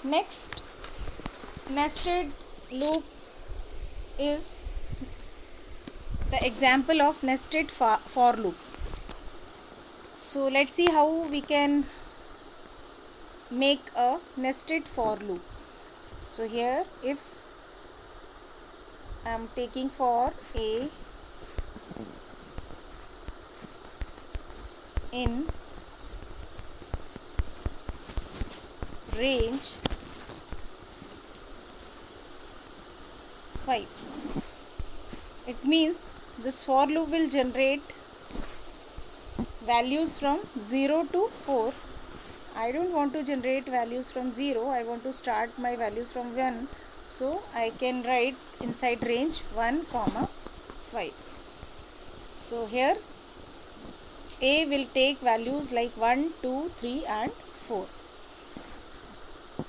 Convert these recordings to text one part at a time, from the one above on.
Next nested loop is the example of nested for loop. So let's see how we can make a nested for loop. So here, if I am taking for A in range 5, it means this for loop will generate values from 0 to 4. I don't want to generate values from 0, I want to start my values from 1. So I can write inside range 1 comma 5. So here A will take values like 1, 2, 3 and 4.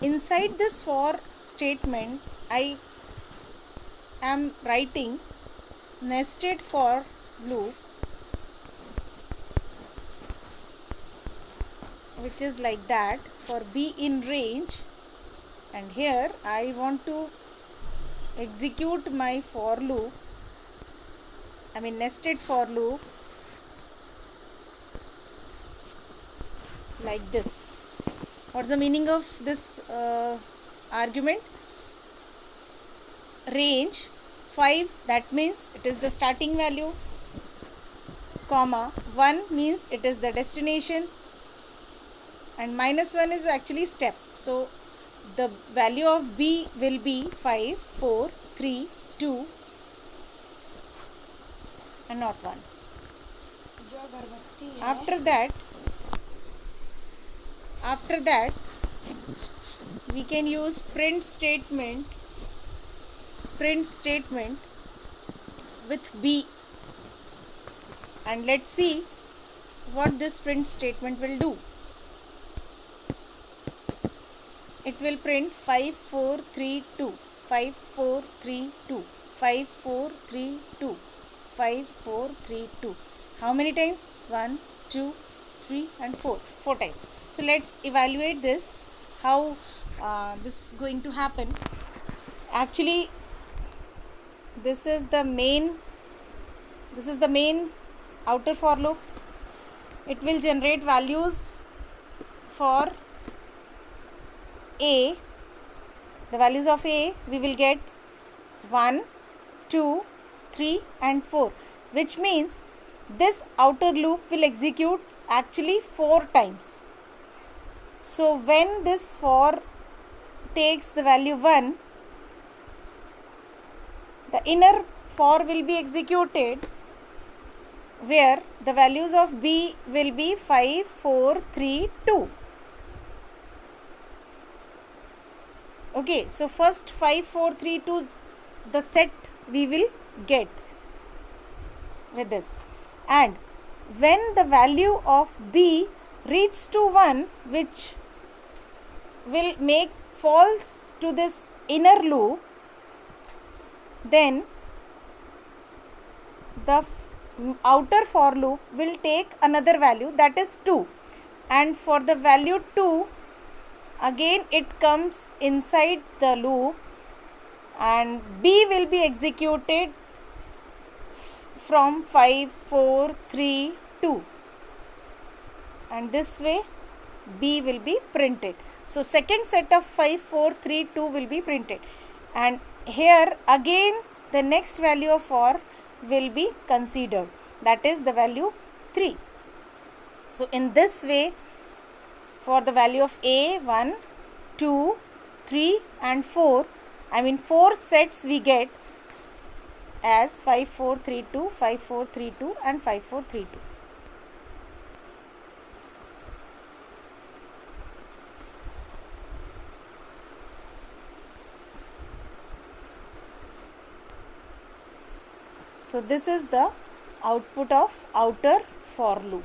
Inside this for statement, I am writing nested for loop, which is like that for B in range, and here I want to execute my for loop, nested for loop like this. What's the meaning of this argument? Range 5, that means it is the starting value, comma 1 means it is the destination, and minus 1 is actually step. So the value of B will be 5, 4, 3, 2 and not 1. After that we can use print statement with B, and let's see what this print statement will do. It will print 5, 4, 3, 2, 5, 4, 3, 2, 5, 4, 3, 2, 5, 4, 3, 2. How many times? 1, 2, 3 and 4. 4 times. So let's evaluate this, how this is going to happen. Actually, this is the main outer for loop. It will generate values for A. The values of A we will get 1, 2, 3 and 4, which means this outer loop will execute actually 4 times. So when this for takes the value 1, the inner for will be executed where the values of B will be 5, 4, 3, 2. Okay, so first 5, 4, 3, 2 the set we will get with this, and when the value of B reaches to 1, which will make false to this inner loop, then the outer for loop will take another value, that is 2, and for the value 2 again it comes inside the loop and B will be executed from 5, 4, 3, 2, and this way B will be printed. So second set of 5, 4, 3, 2 will be printed, and here again the next value of for will be considered, that is the value 3. So in this way, for the value of A, 1, 2, 3 and 4, 4 sets we get as 5, 4, 3, 2, 5, 4, 3, 2 and 5, 4, 3, 2. So this is the output of outer for loop.